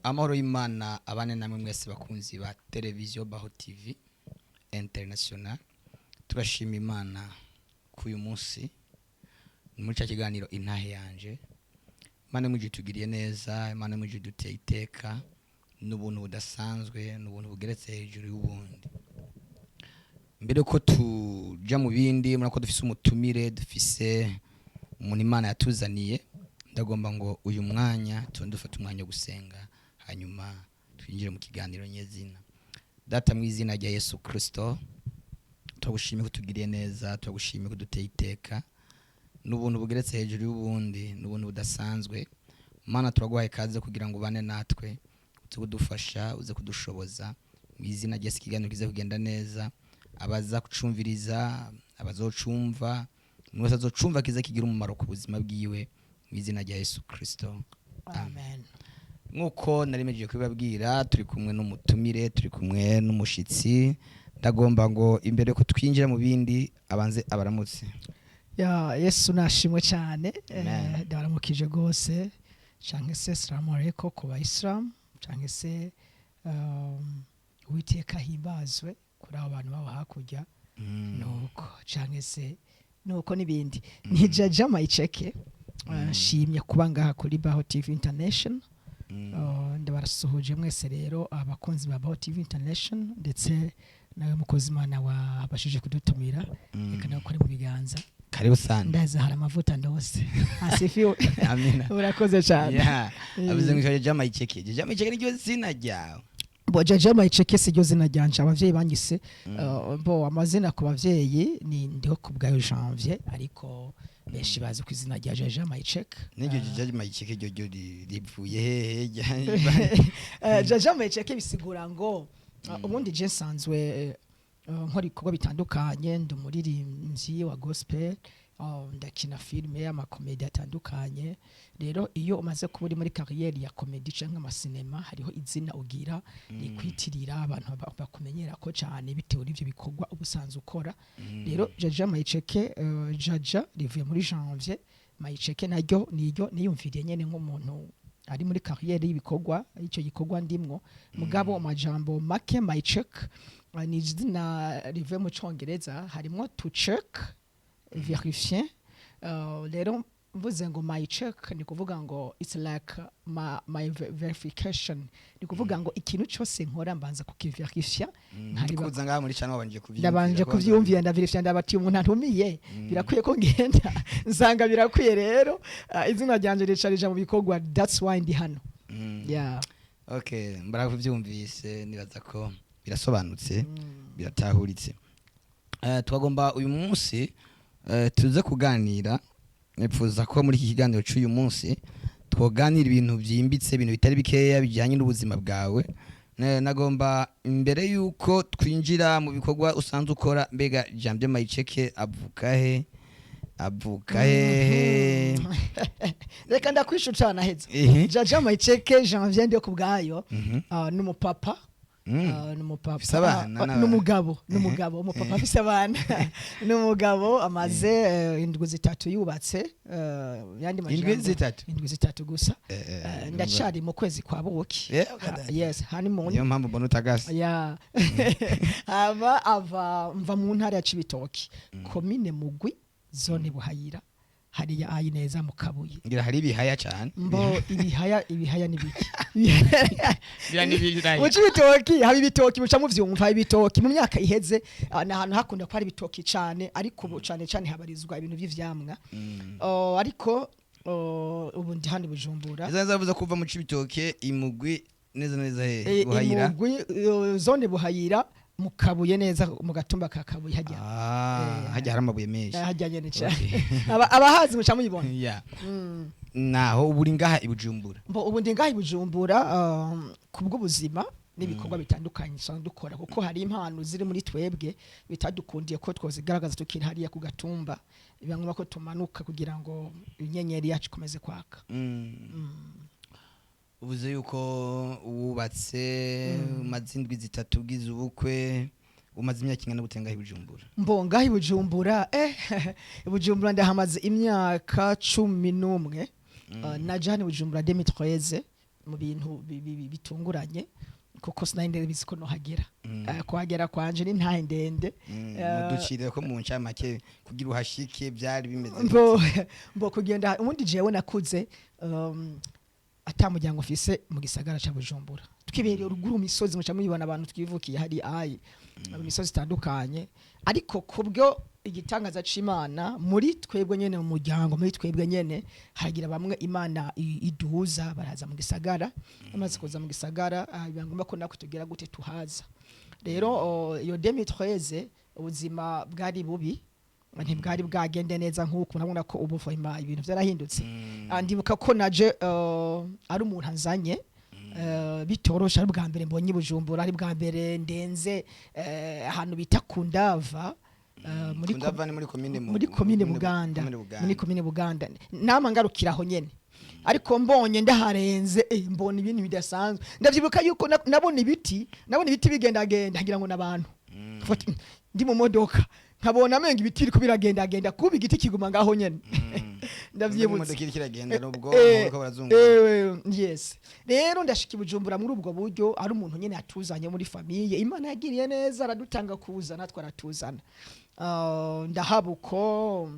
Amahoro y'Imana abane namwe mwese bakunzi ba televiziyo Baho TV International. Turashima Imana ku uyu munsi muri cya kiganiro intahe yanje. Imana mujitugiriye neza, Imana mujiduteye iteka n'ubuntu budasanzwe, n'ubuntu bugeretse hejuru y'ubundi. Mbere ko tuja mu bindi murako dufise umutumire, dufise umuntu Imana yatuzaniye, ndagomba ngo uyu mwanya tundufata umwanya gusenga hanyuma twinjire mu kiganiro nyezina. Data mu izina rya Yesu Kristo, twagushimiye ko tugiriye neza, twagushimiye ko duteye iteka n'ubuntu bugeretse hejuru y'ubundi, n'ubuntu budasanzwe. Mana turaguhaye kaze kugira ngo bane natwe, uze kudufasha, uze kudushoboza. Mu izina rya Yesu kiganiro kize kugenda neza, abaza kucumviriza, abazocumva, n'uwese azocumva kize kigira umumaro ku buzima bwiwe mu izina rya Yesu Kristo. Amen. Nkuko narimejeje kubabwira, turi kumwe n'umutumire, turi kumwe n'umushitsi. Ndagomba ngo imbere ko twinjira mu bindi abanze abaramutse. Ya Yesu nashimwe cyane, Amen. ndabaramukije gose canke se salamu alaykum ku Islam canke se Uwiteka himbazwe kuri abo bantu baba hakurya nuko canke se nuko nibindi. Ntijaja mayiceke nshimye kuba ngaha kuri Baho TV International. Ndabarasuhuje mwese rero abakunzi ba Baho TV International ndetse nawe mukozi Imana wabashije kudutumira, reka nawe kuri mu biganza. Karibu sana. Ndaza hari amavuta ndose. Asifiwe. Amina. Urakoze cyane. Yeah. Avuze ngo Jama Iceke. Jama Iceke niryo zina ryawe. Bo Jama Iceke siryo zina ryanje abavyeyi banyise. Bo amazina ku bavyeyi ni ndiho ku bwa Janvier ariko benshi bazi ku izina rya Jama Iceke. Niryo Jama Iceke ryo rivuye hehe? Jama Iceke bisigura ngo ubundi je nsanzwe nkora ibikorwa bitandukanye, ndi umuririmbyi wa gospel, ndakina filime y'amakomedi atandukanye. Rero iyo umaze kuba uri muri kariyeri ya komedi canke amasinema, hariho izina ugira rikwitirira abantu bakumenyera ko cyane bitewe n'ivyo bikorwa ubusanzwe ukora. Rero Jaja Mayiceke, Jaja rivuye muri Janvier, Mayiceke naryo niyumviriye nyene nk'umuntu ari muri kariyeri y'ibikorwa, ico gikorwa ndimwo. Mugabo amajambo make Mayiceke ni izina rivuye mu Congereza, harimo to check, verifier. Rero mvuze ngo my check ni kuvuga ngo it's like my verification, ni kuvuga ngo ikintu cyose nkora mbanza kukiverifia. Kuza ngaha muri channel ndabanje kuvyumvira, ndaverifia, ndabati umuntu antumiye birakwiye ko ngenda nsanga birakwiye. Rero izina ryanje ricarija mu bikorwa, that's why ndi hano. Yeah. Okay, mbara kuvyumvise, nibaza ko birasobanutse, biratahuritse. Twagomba uyu munsi tuze kuganira, nipfuza ko muri iki kiganiro cy'uyu munsi twoganira ibintu byimbitse, ibintu bitari bikeya bijyanye n'ubuzima bwawe. Nagomba imbere yuko twinjira mu bikorwa usanzwe ukora, mbega Jama Mayiceke avuka he? Reka ndakwishucana heze. Jaja Mayiceke Janvier ndio kubgayo, n'umupapa, n'umugabo, umupapa afise abana, n'umugabo amaze indwi zitatu yubatse, yandi majambo indwi zitatu gusa. Ndacari mu kwezi kwa buki. Yes, honeymoon. Niyo mpamvu mbona utagase. Yeah. Mva mu ntara ya Cibitoki, komine Mugwi, zone Buhayira, hariya ayineza mu Kabuye. Ngira hari ibihaya cyane. Mbo ibihaya nibiki. Bya Uci bitoki, habi bitoki muca muvyumva ibitoki mu myaka iheze, nahantu hakunda ko hari bitoki cyane, ariko ubu cyane habarizwa ibintu by'ivyamwa. Ariko ubu ndi handi Bujumbura. Izavuza kuva mu Cibitoke Imugwi neza he Buhayira. Imugwi zone Buhayira mu Kabuye neza mu gatumba ka Kabuye hajya. Hajya haramabuye menshi. Hajya nyene cyane. Abahazi muca muyibona. Yeah. Naho uburi ngaha ibujumbura. Mbo ubu ndi ngaha ibujumbura kubwo buzima n'ibikorwa bitandukanye cyane dukora, kuko hari impano ziri muri twebwe bitadukundiye ko twozigaragaza tukiri hariya ku gatumba, ibangwa ko tumanuka kugira ngo inyenyeri yacu komeze kwaka. Ubuze yuko wubatse umaze indwi zitatu ugize ubukwe, umaze imyaka ingana gutenga ibujumbura. Mbo ngaha ibujumbura ibujumbura ndahamaze imyaka 11. Najani Bujumbura 2013 mu bintu bitunguranye kuko sinari ndabizi ko nohagera kuhagera kwanje ni ntahe ndende muducire ko mu ncamake kugira uhashike byari bimeze mbo kugenda ubundi jewe nakuze atamujyango mfise mu gisagara ca Bujumbura twibereye ruguru misozi muca muyibona abantu twivukiye hari mu misozi itandukanye ariko kubwo igitangaza c'Imana muri twebwe nyene mu muryango muri twebwe nyene haragira bamwe Imana iduhuza baraza mu gisagara amaze kuza mu gisagara bangomba ko nako tugera gute tuhaza rero iyo 2013 ubuzima bwari bubi ntibwari bwagende neza nk'uko nabona ko ubu fayima ibintu byarahindutse ndibuka ko naje ari umuntu anzanye bitorosha ari bwa mbere mbonye Bujumbura ari bwa mbere ndenze ahantu bita Kundava muri komine Buganda nama ngarukiraho nyene ariko mbonye ndaharenze mbona ibintu bidasanzwe ndavyibuka yuko nabona ibiti bigenda ngira ngo nabantu ndi mu modoka nkabona amenga ibiti biriko biragenda kuba igiti kiguma ngaho nyene ndavyibutse yes rero ndashika Bujumbura muri ubwo buryo ari umuntu nyene atuzanye muri famille Imana yagiriye neza aradutanga kuza natwe aratuzana ndahabuko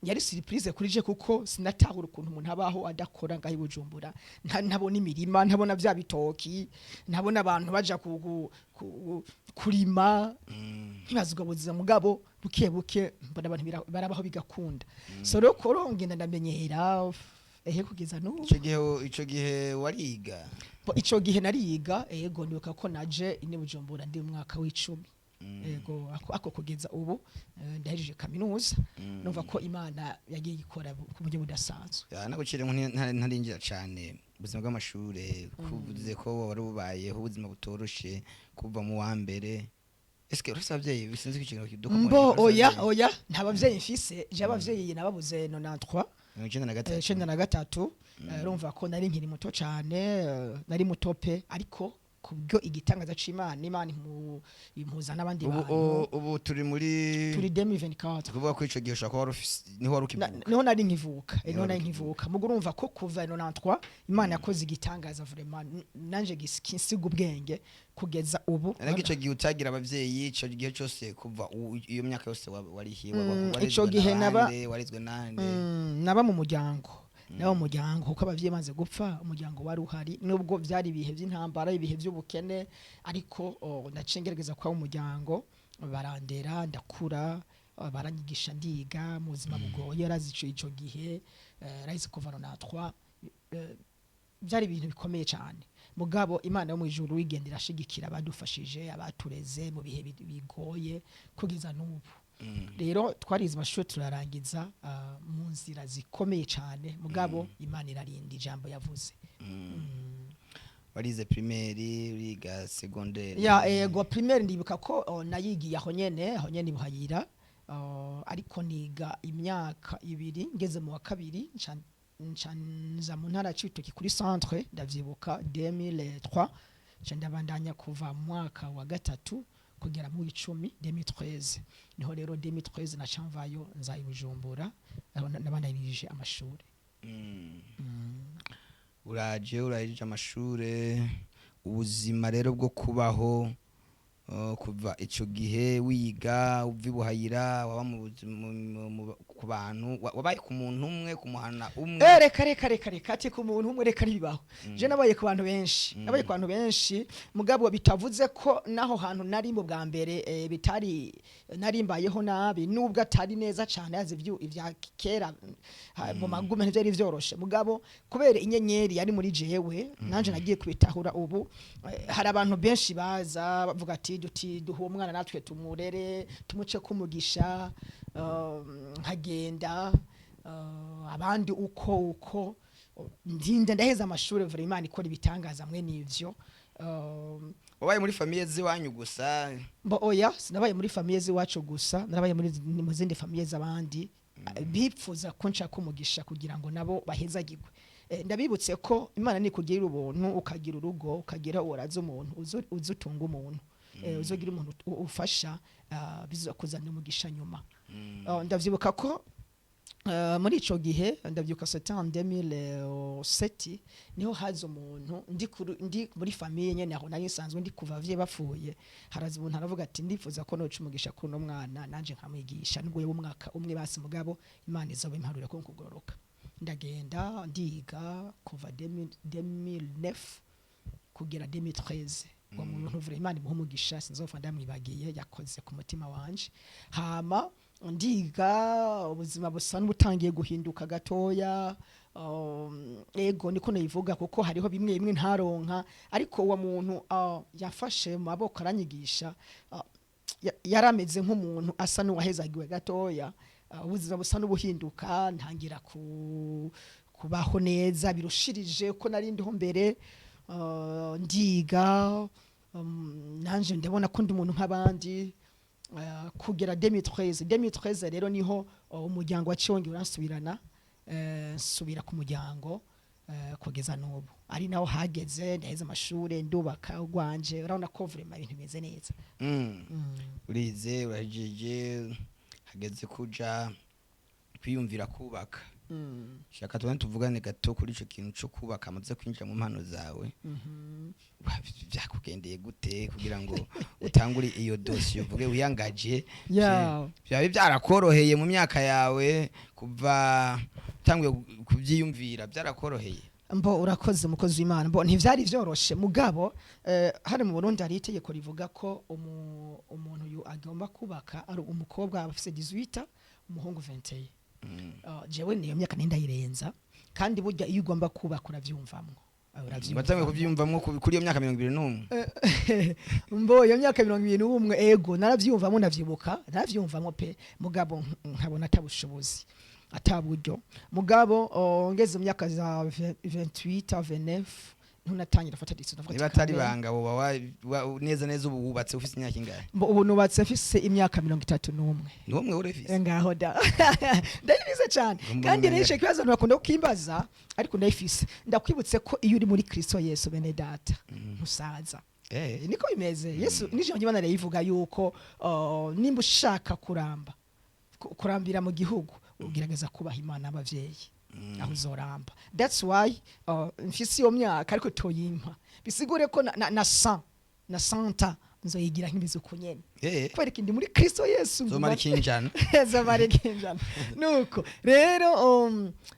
yari surprise kuri je kuko sinatahura ukuntu umuntu abaho adakora ngaho Bujumbura ntabona imirima ntabona bya bitoki ntabona abantu baja kurima ntibazugabuzza mugabo buke mbona abantu barabaho bigakunda so rero korongenda ndamenyera kugeza n'ubu ico gihe wariga ico gihe nariga yego ndibuka ko naje ine Bujumbura ndi mu mwaka w'10 yego ako kugeza ubu ndahejeje kaminuza numva ko Imana yagiye ikora ku buryo budasanzwe nagucire ntarinjira cyane ubuzima bw'amashure kuvuze ko wari ubayeho ubuzima butoroshe kuva mu wa mbere eske urasa abavyeyi bisinze ikintu kidukomora oya nta bavyeyi mfise je abavyeyi nababuze 93 93 urumva ko nari nkiri muto cyane nari mutope ariko kubwo igitangaza c'Imana Imana impuza n'abandi bantu ubu turi 2024 kuvuga ko ico gihe ushaka wari niho wari ukivuka niho nari nkivuka mugo urumva ko kuva 93 Imana yakoze igitangaza vraiment nanje gisiga ubwenge kugeza ubu ariko ico gihe utagira abavyeyi ico gihe cyose kuva iyo myaka yose wari hiwe ico gihe warizwe nande naba mu muryango nawo muryango kuko abavyeyi maze gupfa umuryango wari uhari nubwo byari ibihe by'intambara ibihe by'ubukene ariko ndacengerageza kwa umuryango barandera ndakura baranyigisha ndiga mu buzima bugoye yarazico ico gihe raise kuva 93 byari ibintu bikomeye cyane mugabo Imana yo mu ijuru igendera ashigikira abadufashije abatureze mu bihe bigoye kugeza n'ubu rero twarize amashuri turarangiza mu nzira zikomeye cyane mugabo Imana irarinda ijambo yavuze warize primaire uriga secondaire yego primaire ndibuka ko nayigiye aho nyene buhayira ariko niga imyaka 2 ngeze mu wa kabiri nza mu ntara c'Ibitoki kuri centre ndavyibuka 2003 ndabandanya kuva mu mwaka wa gatatu kugera mu 2013 niho rero 2013 na chamvayo nzayi Bujumbura nabandanije amashuri urajije amashure ubuzima rero bwo kubaho kuva ico gihe wiga uvibuhayira waba ku bantu wabaye ku muntu umwe ku muhana umwe reka ati ku muntu umwe reka ribaho je nabaye ku bantu benshi mugabo bitavuze ko naho hantu nari mu bwa mbere bitari narimbayeho nabi nubwo atari neza cyane yaze ivya kera mu magume ntivyari vyoroshe mugabo kubera inyenyeri yari muri jewe nanje nagiye kubitahura ubu hari abantu benshi baza bavuga ati duha umwana natwe tumurere tumuce kumugisha nkagenda abandi uko ndinda ndaheza amashuri vraiment ikora ibitangaza mwe nivyo wabaye muri famille ziwanyu gusa oya sinabaye muri famille ziwacu gusa narabaye muri zindi famille z'abandi bipfuza ko nshaka kumugisha kugira ngo nabo bahezagirwe ndabibutse ko Imana ni kugira ubuntu ukagira urugo ukagira uraza umuntu uzutunga umuntu uzogira umuntu ufasha bizakuzanira umugisha nyuma ndavyibuka ko muri ico gihe ndavyuka c'était en 2007 niho haza umuntu ndi muri famille nyene aho nari nsanzwe ndi kuva avye bapfuye haraza umuntu aravuga ati ndifuza ko noca umugisha kuno mwana nanje nkamwigisha nubwo yewe umwaka umwe basi mugabo Imana izoba imparura ko kugororoka ndagenda ndiga kuva 2009 kugera 2013 uwo muntu uvura Imana imuha umugisha sinzopfa ndamwibagiye yakoze ku mutima wanje hama ndiga ubuzima busa n'ubutangiye guhinduka gatoya ego niko nayivuga kuko hariho bimwe bimwe ntaronka ariko uwo muntu yafashe mu maboko aranyigisha yarameze nk'umuntu asa n'uwahezagiwe gatoya ubuzima busa n'ubuhinduka ntangira kubaho neza birushirije ko nari ndiho mbere ndiga nanje ndabona ko ndi umuntu nk'abandi kugera 2013 rero niho umuryango wa Chiongi uransubirana nsubira ku muryango kugeza n'ubu ari naho hageze ndaheze amashure ndubaka ugwanje urabona ko vraiment ibintu bimeze neza urize urajije hageze kuja kwiyumvira kubaka shaka tuvugane gato kuri ico kintu cyo kubaka amaze kwinjira mu mpano zawe byakugendeye gute kugira ngo utangure iyo dossier uvuge wiyangaje byabe byarakoroheye mu myaka yawe kuva tanguye kuvyiyumvira byarakoroheye mbo urakoze mukozi w'Imana mbo ntivyari vyoroshe mugabo hari mu Burundi hari itegeko rivuga ko umuntu agomba kubaka ari umukobwa afise 18 umuhungu 21 jewe niyo myaka nindayirenza kandi burya iyo ugomba kubaka uravyumvamwo batangiye kuvyumvamwo kuri iyo myaka 21 mbo iyo myaka 21 ego naravyumvamwo navyumvamwo pe mugabo nkabona atabushobozi ataburyo mugabo ngeze mu myaka za 28 29 ntunatangira fata decision niba atari banga woba neza neza ubu wubatse ufise imyaka ingahe ubu nubatse afise imyaka 31 numwe urefise ngaho da ndayibize cyane kandi rero kibazo ntakunda kukimbaza ariko ndayifise ndakwibutse ko iyo uri muri Kristo Yesu bene data musaza niko bimeze Yesu nije nyibana yivuga yuko nimba ushaka kurambira mu gihugu ugerageza kubaha Imana abavyeyi aho uzoramba that's why mfisi yo myaka ariko toyimpa bisigure ko na santa nzoyigira nk'imizi kunyene kwereka indi muri Kristo Yesu zomara kinjana nuko rero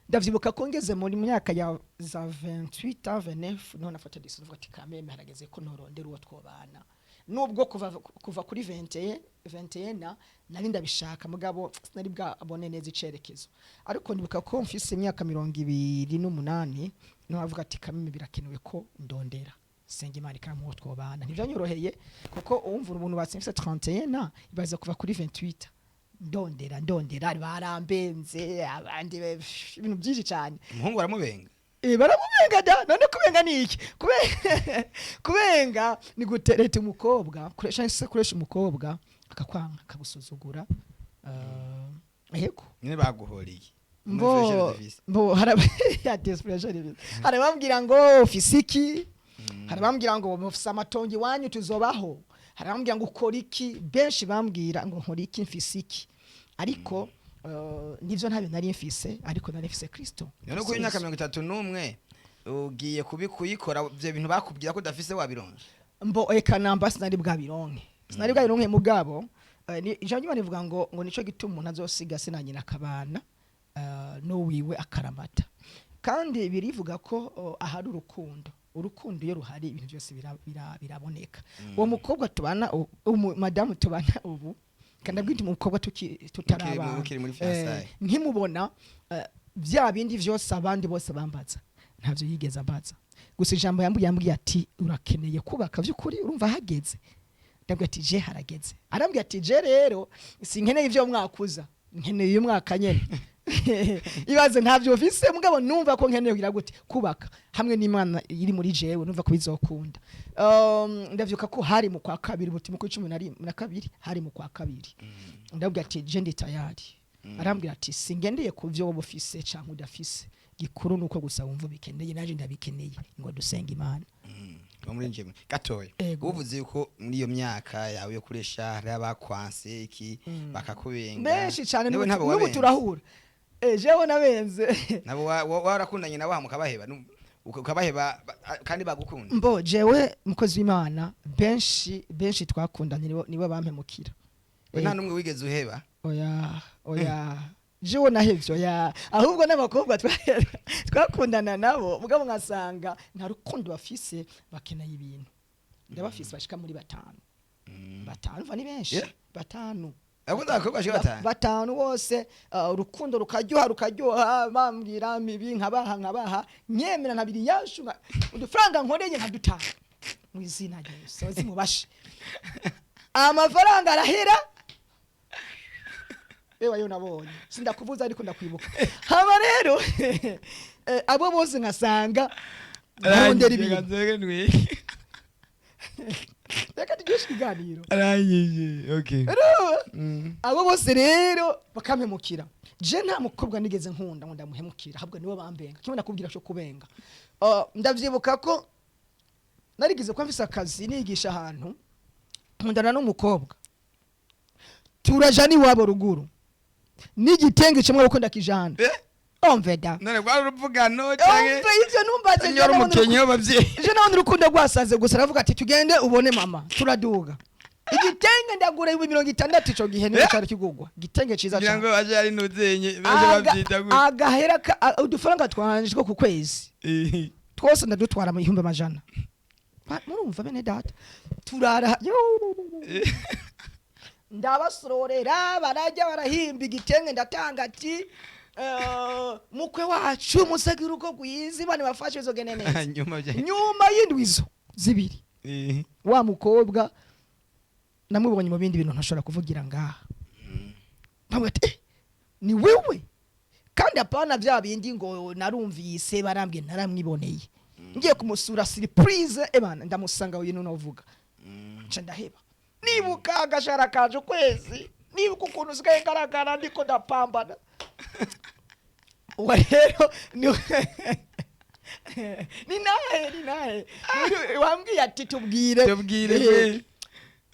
ndavyibuka ko ngeze muri myaka ya za 28 29 none afata decision ati kameme harageze ko norondera uwo twobana nubwo kuva kuri 21 nari ndabishaka mugabo sinari bwabone neza icerekezo ariko ndibuka ko mfise imyaka 28 no avuga ati kameme birakenewe ko ndondera senga Imana ikamuho twobana ntivyanyoroheye kuko umvura umuntu batsimfise 31 ibaza kuva kuri 28 ndondera barambenze abandi ibintu byinshi cyane umuhungu aramubenga baramubenga da none kubenga niki kubenga ni gutereta umukobwa kuresha umukobwa akakwanga akagusuzugura yego nyine baguhoriye mbo harabambwira ngo fisiki harabambwira ngo mufise amatongo iwanyu tuzobaho harabambwira ngo ukora iki benshi bambwira ngo nkora iki mfisiki ariko nivyo ntabyo nari mfise ariko nari mfise Kristo none ko imyaka 31 ugiye kuyikora byo bintu bakubwira ko udafise wabironje mbo eka namba sinari bwabironke mugabo ijambo nivuga ngo nico gituma umuntu azosiga sinanyina akabana no wiwe akaramata kandi birivuga ko ahari urukundo iyo ruhari ibintu byose biraboneka uwo mukobwa tubana madamu tubana ubu kandi abwite umukobwa tutaraba nkimubona bya bindi vyose abandi bose bambaza ntavyo yigeze ambaza gusa ijambo yambwiye ati urakeneye kubaka vy'ukuri urumva hageze ndabwiye ati je harageze arambwiye ati je rero sinkeneye ivyo mwakuza nkeneye uyu mwaka nyene ibaze ntavyo vise mugabo numva ko nkeneye kugira gute kubaka hamwe n'Imana iri muri jewe numva ko bizokunda ndavyuka ko hari mu kwa kabiri buti mu 12 hari mu kwa kabiri ndabwiye ati je ndi tayari arambwira ati singendeye ku vyo bufise canke udafise gikuru nuko gusa wumva bikeneye naje ndabikeneye ngo dusenga Imana muri njye gatoya uvuze yuko muri iyo myaka yawe yo kuresha hari abakwanse iki bakakubenga benshi cyane n'ubu turahura jewe nabenze nabo warakundanye nabo mukabaheba ukabaheba kandi bagukunda mbo jewe mukozi w'Imana benshi twakundanye nibo bampemukira nta numwe wigeze uheba oya jewe nahevyo ahubwo n'abakobwa twakundana nabo mugabo ngasanga nta rukundo bafise bakeneye ibintu ndabafise bashika muri batanu va ni benshi batanu akunda ko bashika batanu bose urukundo rukaryoha bambwira mibi nkabaha nyemera nabiri yashunga udufaranga nkoreye nkadutanga mu izina rya Yesu zimubashe amafaranga arahera ewa yo nabonye sindakuvuza ariko ndakwibuka haba rero abo bose nkasanga ndondera ibintu reka tugishe ikiganiro arangije okay abo bose rero bakampemukira je nta mukobwa nigeze nkunda ngo ndamuhemukira ahubwo nibo bambenga kimwe nakubwira cyo kubenga ndavyibuka ko narigize ko mfise akazi nigisha ahantu nkundana n'umukobwa turaja ni wabo ruguru n'igitenge kimwe uko ndakijana omveda none kwa uruvugano cyane ivyo numbaze nyora umukenyo bavye je nawe urukundo rwasaze gusa aravuga ati tugende ubone mama turaduga igitenge ndagura 60 ico gihe nico cyari kigugwa igitenge ciza cyane ngo baje ari nuzenye baje bavyita gute agahera udufaranga twanje ko ku kwezi twose ndadutwara mu 100 murumva bene data turara ndabasorera barajya barahimba igitenge ndatanga ati mukwe wacu musagira uko gwizi bane bafashe izo genene nyuma y'indwizo zibiri wa mukobwa namubonye mu bindi bintu ntashobora kuvugira ngaha mpamwe ati ni wewe kandi apana bya bindi ngo narumvise barambye naramwiboneye ngiye kumusura surprise ebana ndamusanga uyu novuga nca ndaheba nibuka agashara kanje kwezi nibuka ukuntu usigaye ngaragara ndiko ndapambana rero ni nahe wambwiye ati tubwire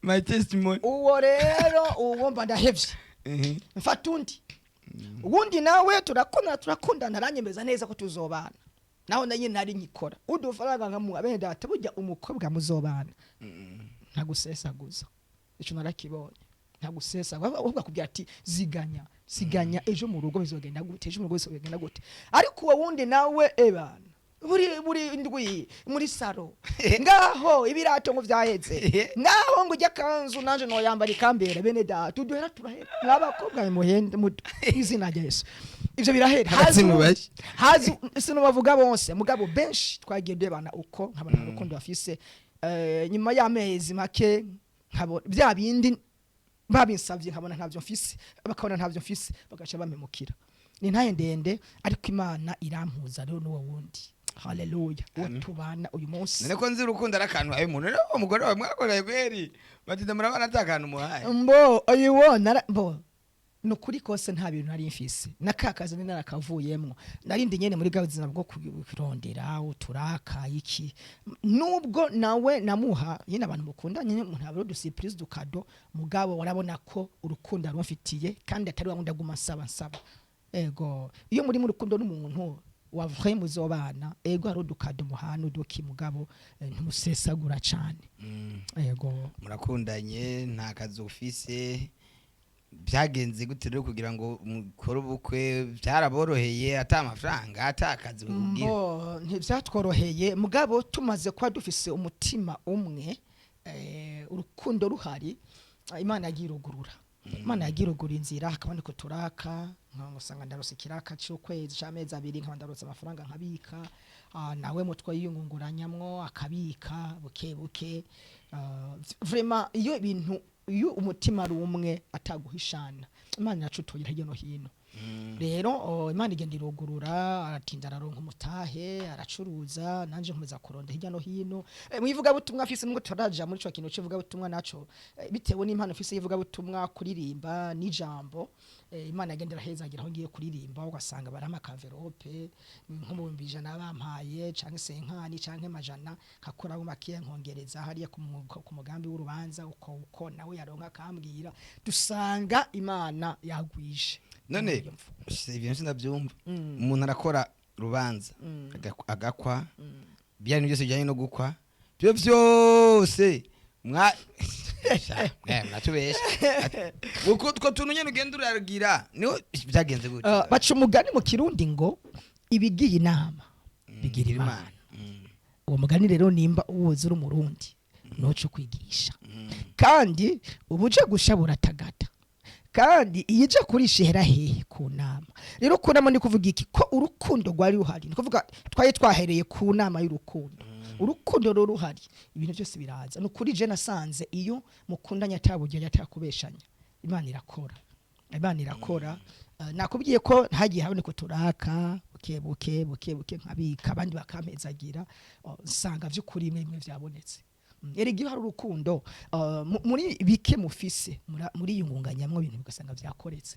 my testimony uwo rero uwo mba ndahevye mfata uwundi nawe turakundana aranyemeza neza ko tuzobana naho nanye nari nkikora udufaranga nkamu abene data burya umukobwa muzobana ntagusesaguza ico narakibonye ntagusesa ahubwo akubwira ati siganya ejo mu rugo bizogenda gute ejo mu rugo bizogenda gute ariko uwo wundi nawe ebana buri ndwi muri saro ngaho ibirato ngo vyaheze ngaho ngo ujya kanzu nanje no yambara ikambere bene data tuduhera turahera n'abakobwa muhende mu izina rya Yesu ivyo birahera hazu sino bavuga bonse mugabo benshi twagiye debana uko nkabana urukundo bafise nyuma y'amezi make nkabo bya bindi babinsavye nkabona ntavyo mfise bakabona ntavyo mfise bagaca bamemukira ni ntaye ndende ariko Imana irampuza rero n'uwo wundi haleluya utubana uyu munsi none ko nzi urukundo arakantu ayo muntu rero umugore wawe mwakoreye kweri batita murabana atakantu muhaye mbo ayibona mbo nukuri kose nta bintu nari mfise nakakaza ni narakavuyemwo narindi nyene muri gabuzina bwo kurondera uturaka iki nubwo nawe namuha yine abantu mukundanye umuntu abiro du surprise du cadeau mugabo warabona ko urukundo arumfitiye kandi atari wangunda guma nsaba ego iyo muri mu rukundo n'umuntu wa vrai muzobana ego hari udukado muhano uduki mugabo ntumusesagura cyane ego murakundanye nta kazi ufise byagenze gute rero kugira ngo mukore ubukwe byaraboroheye ata amafaranga atakazi ubwira ntibyatworoheye mugabo tumaze kwa dufise umutima umwe urukundo ruhari Imana yagirugurura Imana yagirugura inzira hakabone ko turaka nkangusanga ndarose kiraka cyo kwezi cyameza abiri nkabandarose amafaranga nkabika nawe mutwe yiyungunguranyamwo akabika buke vraiment iyo ibintu iyo umutima ari umwe ataguhishana Imana yacutoye hirya no hino rero Imana igenda irugurura aratinda araronka umutahe aracuruza nanje nkomeza kuronda hirya no hino mwivuga butumwa afise ngo turaja muri cyo kintu civuga butumwa naco bitewe n'impano afise yivuga butumwa kuririmba n'ijambo Imana yagendera hezagira aho ngiye kuririmba ugasanga barama envelope nk'umubumbi ijana bampaye canke senkani canke majana kakora mu makiye nkongereza hariya ku mugambi w'urubanza uko nawe yaronka kambwira dusanga Imana yagwishe none ibintu sinabyumva umuntu arakora rubanza agakwa byari byose bijyanye no gukwa byo byose mwatubesha uko tuntu nyene ugenda uragira niho byagenze gute baca umugani mu kirundi ngo ibigiye inama bigira imana uwo mugani rero nimba uwoze uri umurundi noco kwigisha kandi ubuje gusha buratagata kandi iyije kurisha ihera hehe ku nama rero ku nama ni kuvuga iki ko urukundo rwari ruhari ni kuvuga twaye twahereye ku nama y'urukundo urukundo rero ruhari ibintu byose biraza no kuri je nasanze iyo mukundanya ataburyo yatakubeshanya Imana irakora nakubwiye ko ntagiye habone kuturaka buke nkabika abandi bakampezagira nsanga vy'ukuri imwe vyabonetse erega iyo hari urukundo muri bike mufise muri yungunganyamwe ibintu bigasanga vyakoretse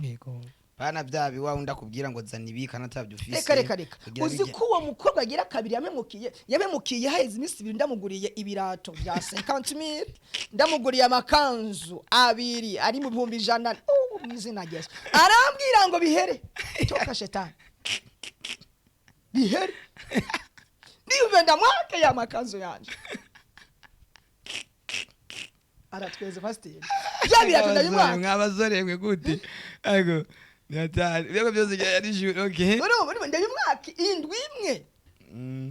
yego bana byabi wa unda kubwira ngo zana ibika natabyo ufise reka uzi ko uwo mukobwa agira kabiri yamemukiye haheze iminsi 2 ndamuguriye ibirato bya 50,000 ndamuguriye amakanzu abiri ari mu 100 mwizina Yesu arambwira ngo bihere toka shetani bihere ndivenda mwake ya makanzu yanje aratweze pastor yabira ndabimwaka mwabazoremwe gute ago Yego byose yari juru okay. Urumva ndabimwaka indwi imwe.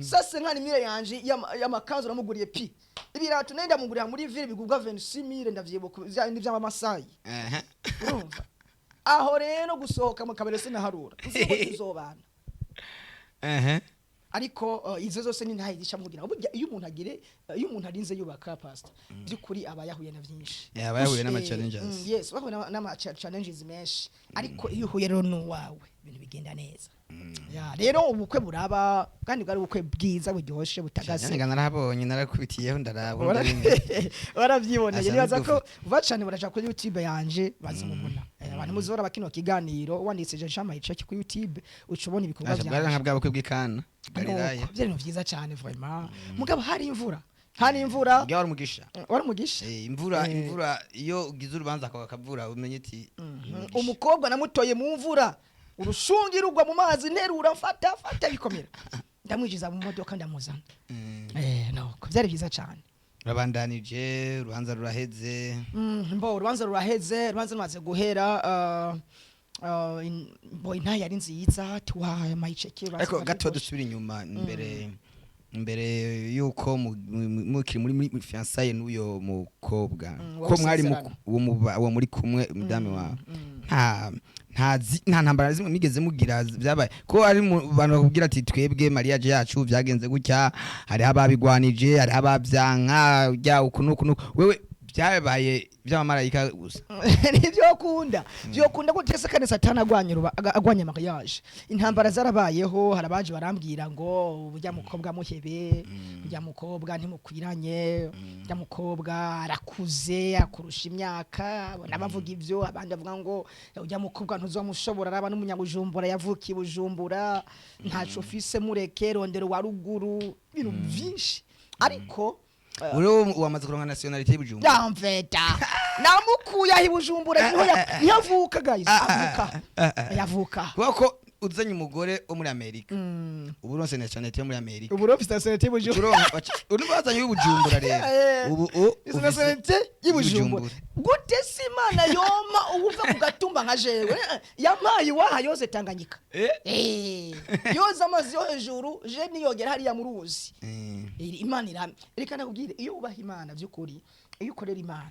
Sase nkani mire yanje y'amakanzu namuguriye pi. Ibirato nenda muguriye muri ville bigubwa 26,000 ndavyibuka byandi by'amasayi. Urumva. Aho rero gusohoka mu kabere sinaharura. Uzobana. Ariko izo zose ni ntayigisha mugira burya iyo umuntu arinze yubaka pastor byukuri aba yahuye na byinshi yahuye n'ama challenges yes bahuye n'ama challenges menshi ariko iyo uhuye rero n'uwawe ibintu bigenda neza rero ubukwe buraba kandi bwari ubukwe bwiza buryoshye butagase narabonye narakubitiyeho ndarabo warabyiboneye nibaza ko bacane baraja kuri YouTube yanje bazimubona abantu muzora bakino kiganiro wanditse Jean Mahica ku YouTube ucubona ibikorwa byanje bwari nkabwa bukwe bw'ikana galilaya byari byiza cyane vraiment mugabo hari imvura wari umugisha imvura iyo ugize urubanza akavura umenye iti umukobwa namutoye mu mvura urushungi rugwa mu mazi nterura mfata bikomera ndamwijiza mu modoka ndamuzana nuko byari byiza cyane rabandanije urubanza ruraheze urubanza rumaze guhera inta yari nziza tuhaye Mahiceke ariko gato dusubira inyuma imbere yuko mukiri muri fiançailles n'uyo mukobwa ko mwari uwo muri kumwe mudame wawe nta ntambara zimwe migeze mugira byabaye ko ari abantu bakubwira ati twebwe mariage yacu byagenze gutya hari ababigwanije hari ababyanka ujya ukunuku wewe byabaye by'abamarayika gusa byo kunda gutese kane satana agwanya mariage intambara zarabayeho harabaje barambwira ngo ujya mukobwa muhebe ujya mukobwa ntimukwiranye ujya mukobwa arakuze akurusha imyaka nabavuga ivyo abandi bavuga ngo ujya mukobwa ntuzomushobora araba n'umunyabujumbura yavukiye bujumbura ntaco office mureke rondero wa ruguru ibintu byinshi ariko uro wamaze kuronka nationality y'Ubujumbura ndamveta namukuye ahi Bujumbura niho yavuka guys yavuka kuko uzanye umugore wo muri Amerika ubu ronse nationality yo muri Amerika ubu ronse nationality y'Ubujumbura unibazanye y'Ubujumbura rero ubu nationality y'Ubujumbura gute simana yoma ubuva kugatumba nka jewe yamaye waha yose Tanganyika yoza amazi yo hejuru je niyogera hariya mu ruzi Imana irame reka nakubwire iyo ubaha Imana by'ukuri iyo ukorera Imana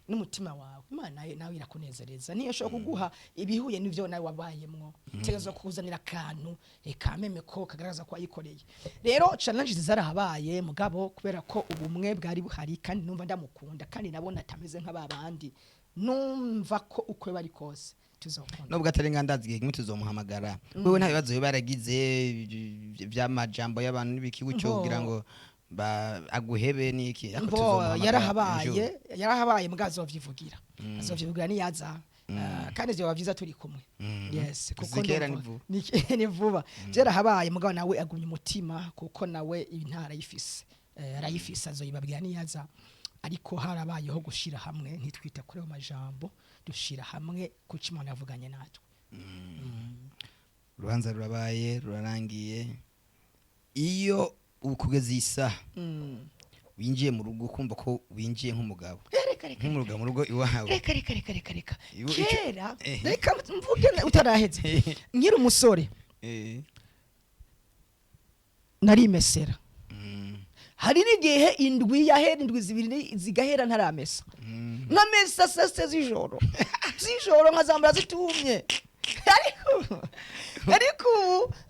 n'umutima wawe Imana nawe irakunezereza niyo shaka kuguha ibihuye n'ivyo nawe wabayemwo tegezo kuzanira kantu kameme ko kagaragaza ko ayikoreye rero challenges zarahabaye mugabo kubera ko ubumwe bwari buhari kandi numva ndamukunda kandi nabona atameze nk'ababandi numva ko ukwe bari kose nubwo atarenga ndazigiye kimwe tuzomuhamagara wewe nta bibazo baragize by'amajambo y'abantu n'ibiki gucyo kugira ngo aguhebe niki yarahabaye mugazo wavyivugira azovyivugira ni yaza kandi byo bavyiza turi kumwe yes kuko ni vuba byarahabaye mugabo nawe agumye umutima kuko nawe intara yifise arayifise azoyibabwira ni yaza ariko harabayeho gushira hamwe ntitwita kuri ayo majambo dushira hamwe kuko Imana yavuganye natwe. urubanza rurabaye rurarangiye. Iyo ukugeza isaha winjiye mu rugo kumva ko winjiye nk'umugabo nk'umugabo mu rugo iwawe. Reka kera reka mvuge utaraheze nkiri umusore nari mesera. Hari n'igihe indwi yahera indwi zibiri zigahera ntaramesa nkamesa sase z'ijoro nkazambara zitumye ariko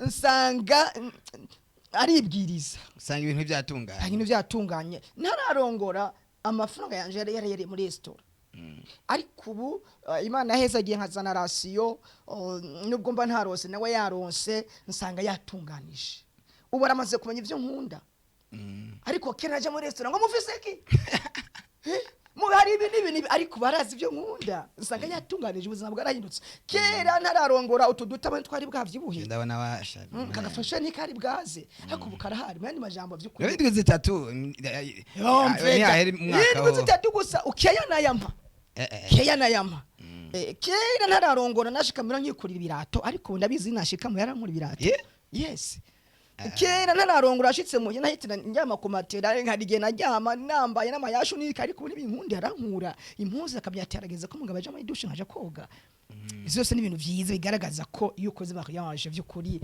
nsanga aribwiriza usanga ibintu byatunganye ntararongora amafaranga yanje yari muri restaurant. Ariko ubu Imana yaheze agiye nkazana rasiyo nubwo mba ntarose nawe yaronse nsanga yatunganije. Ubu aramaze kumenya ivyo nkunda. Ariko kera naje muri restaurant ngo mufise ki mu hari ibintu ariko barazi ivyo nkunda nsanga yatunganije. Ubuzima bwarahindutse. Kera ntararongora utudutaba twari bwavyibuhe ndabona washa kagafashe ni kari bwaze ariko bukarahari mandi majambo vy'ukuri. Indwi zitatu indwi zitatu gusa ukeya nayampa kera ntararongora nashikamira nkikurira ibirato ariko ndabizi nashikamo yarankura ibirato. Yes. Kera ntararongora ashitse mu nahitira njyama ku matera nkarige najyama nambaye n'amayashu niki ariko n'ibinkundi arankura impuzu akabyateragereza ko mugabo aje muri douche nkaje koga. Izo yose n'ibintu byiza bigaragaza ko iyo ukoze mariage vy'ukuri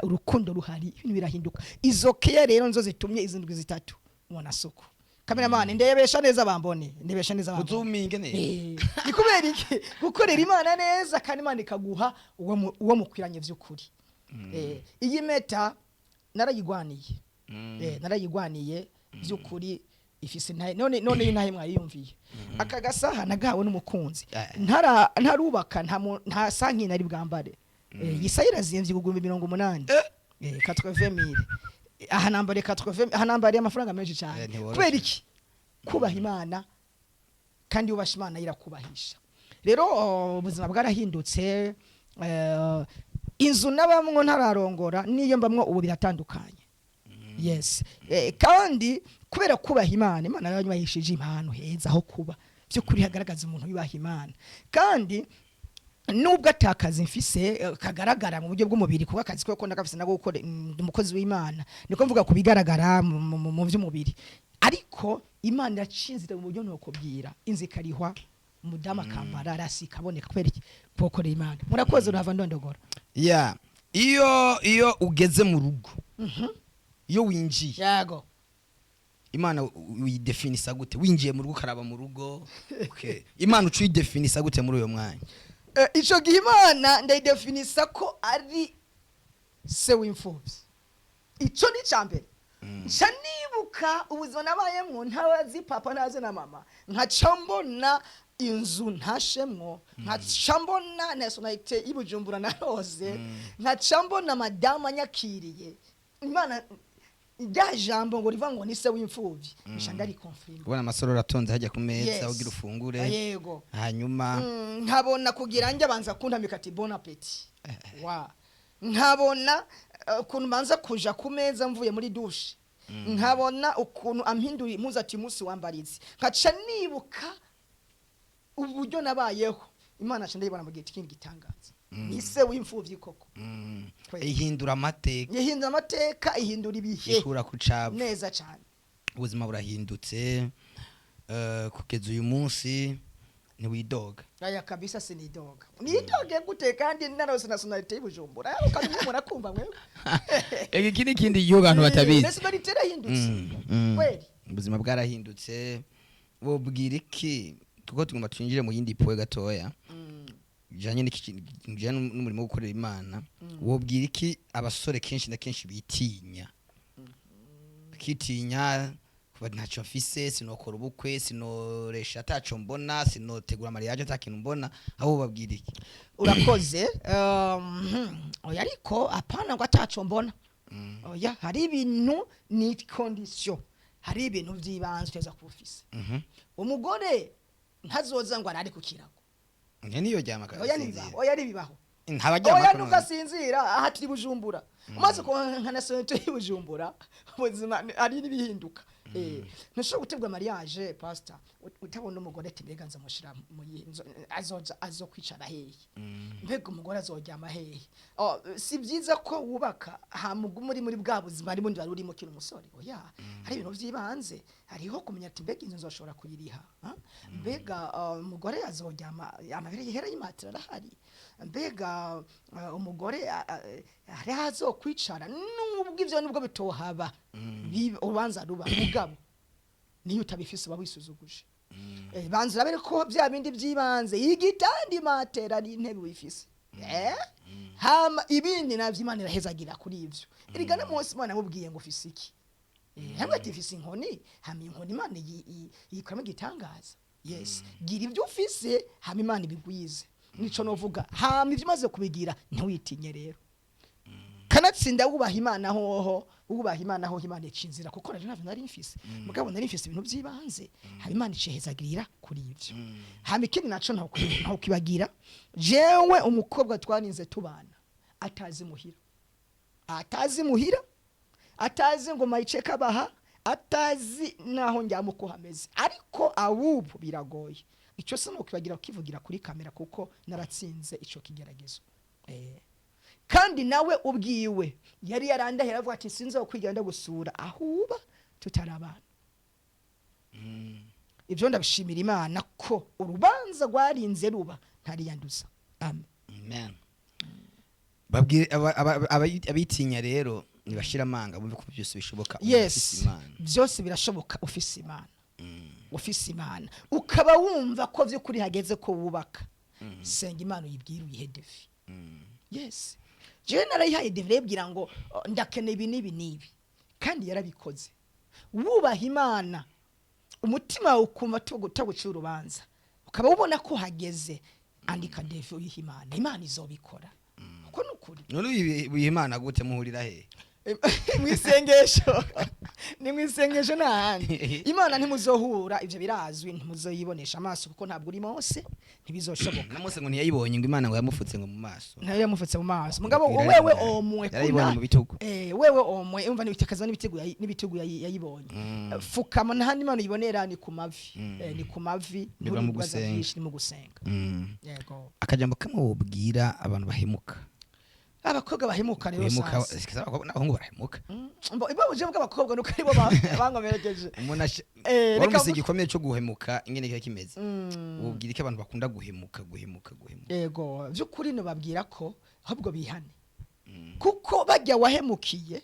urukundo ruhari ibintu birahinduka. Izo kera rero nzo zitumye izindwi zitatu mubona soko. Cameraman ndebesha neza bambone uzuminge ne ni kubera iki gukorera Imana neza kandi Imana ikaguha uwo mukwiranye vy'ukuri. Iyi meta narayigwaniye narayigwaniye by'ukuri ifise none intahe mwayiyumviye. Aka gasaha nagawe n'umukunzi ntarubaka nta sanki nari bwambare. Yisayira zimvye kugumba 180 80,000 aha nambare 80 aha nambare amafaranga menshi cyane. Kubera iki kubaha Imana kandi ubasha Imana irakubahisha. Rero ubuzima bwarahindutse. Inzu nabamwe ntararongora niyo mbamwe ubu biratandukanye. Yes. Kandi kubera kubaha Imana yanyubahishije impano heza aho kuba byo kuri hagaragaza umuntu yubaha Imana. Kandi nubwo atakaza mfise kagaragara mu buryo bw'umubiri kuko akazi ko ndakafise nago gukora umukozi w'Imana niko mvuga kubigaragara mu by'umubiri. Ariko Imana iracinzira mu buryo no kubwira inzikarihwa mudama kambara rasi kaboneka kubera iki pokore Imana. Murakoze urava ndondogora. Iyo ugeze mu rugo iyo winjiye yago Imana uyidefinisa gute winjiye mu rugo karaba mu rugo? Imana ucidefinisa gute muri uyo mwanya? Ico gihe Imana ndayidefinisa ko ari se w'imfuvyi. Ico ni cyambere nca nibuka ubuzima nabayemwo ntabazi papa naze na mama nkaca mbona inzu ntashemwo nkaca mbona nationalite y'Ibujumbura narose nkaca mbona madama nyakiriye. Imana jambo ngo riva ngo ni se w'imfuvyi nshanga ari confirm. Ubona amasoro atonze hajya ku meza ugira ufungure yego hanyuma nkabona kugira njye banza kuntamika ati bon appétit nkabona ukuntu banza kuja ku meza mvuye muri douche nkabona ukuntu ampinduye impuzu ati umunsi wambarize nkaca nibuka uburyo nabayeho. Imana aca ndayibona mu gihe kindi gitangaza. Ni se w'imfuvyi koko. Ihindura amateka ihindura ibihe ikura kucaba neza cyane. Ubuzima burahindutse kugeza uyu munsi ntiwidoga. Aya kabisa sinidoga. Nidoge gute kandi narose nationalite y'Ibujumbura. Ukamenya murakumva mwe. Ikindi yo abantu batabizi. Nationalite irahindutse. Kweli. Ubuzima bwarahindutse. Bobwira iki tuko tugomba twinjire mu yindi poe gatoya. Janye n'umurimo wo gukorera Imana. Wobwira iki abasore kenshi na kenshi bitinya. Kitinya kuba ntacyo mfise sinokora ubukwe sinoresha ataco mbona sinotegura mariage atakintu mbona aho babwira iki? Urakoze oya ariko apana ngo ataco mbona. Oya hari ibintu ni condition. Hari ibintu by'ibanze teza kubufise. Umugore ntazoza ngo arari ku kirago. Niyo jyama kazi. Oya nibibaho. Ntabajyama. Oya nugasinzira aha turi Bujumbura. Umaze ko nka nationalite y'Ibujumbura ubuzima ari nibihinduka. ntushobora gutegura mariage pastor utabona umugore ati mbega nzamushira mu yinzo azokwicara hehe mbega umugore azoryama hehe si byiza ko wubaka hamugu muri bwa buzima ari bundi barurimo kino umusore oya hari ibintu vyibanze hariho kumenya ati mbega inzu nzoshobora kuyiriha mbega umugore azoryama amabere yihera yimatira arahari mbega umugore hari hazokwicara nubwo ivyo nubwo bitohaba ubanza ruba mugabo niyo utabifise babisuzuguje banza urabere ko bya bindi byibanze igitandi matera n'intebe wifise hama ibindi navyo Imana irahezagira kuri ivyo irigana munsi Imana mubwiye ngo ufise iki hamwe ati ufise inkoni hama inkoni Imana yikoramo igitangaza yes gira ibyo ufise hama Imana ibigwize nico novuga hama ivyo maze kubigira ntiwitinye rero kanatsinda wubaha Imana hoho wubaha Imana ho Imana icinzira kuko nari mfise mugabo nari mfise ibintu byibanze haba Imana icehezagirira kuri ivyo hama ikindi naco ntaho kibagira jewe umukobwa twarinze tubana atazi muhira atazi ngo mayice kabaha atazi naho njyamo ko hameze ariko awubu biragoye ico se no kibagira kivugira kuri kamera kuko naratsinze ico kigeragezo kandi nawe ubwiwe yari yarandahera avuga ati sinzo kwigenda gusura ahuba tutarabana ivyo ndabishimira Imana ko urubanza rwarinze ruba ntari yanduza amen babwire abitinya rero nibashira amanga bumve ko byose bishoboka ufise Imana byose birashoboka ufise Imana ufise Imana ukaba wumva ko vyo kuri hageze ko wubaka senga Imana uyibwira uyihedefi yes je narayihaye developgira ngo ndakene ibi nibi kandi yarabikoze wubaha Imana umutima ukumva tagucira urubanza ukaba ubona ko hageze andika defi uyihimana Imana izobikora uko nukuri none uyihimana gute muhurira he mwisengesho ni mwisengesho nahandi Imana ntimuzohura ivyo birazwi ntimuzoyibonesha amaso kuko ntabwo uri Mose ntibizoshoboka na Mose ngo ntiyayibonye ngo Imana ngo yamufutse ngo mu maso nayo yamufutse mu maso mugabo wewe omwe yarayibonye mu bitugu wewe omwe umva nibitakaza n'ibitugu yayibonye fukama nahandi Imana yibonera ni ku mavi ni ku mavi ni mu gusenga yego akajambo kamwe wobwira abantu bahemuka abakobwa bahemuka rero sasa abahungu barahemuka ibo buje bw'abakobwa nuko aribo bangomerekeje warumvise igikomeye cyo guhemuka ingene kiba kimeze ubwira iki abantu bakunda guhemuka yego by'ukuri no babwira ko ahubwo bihane kuko bajya wahemukiye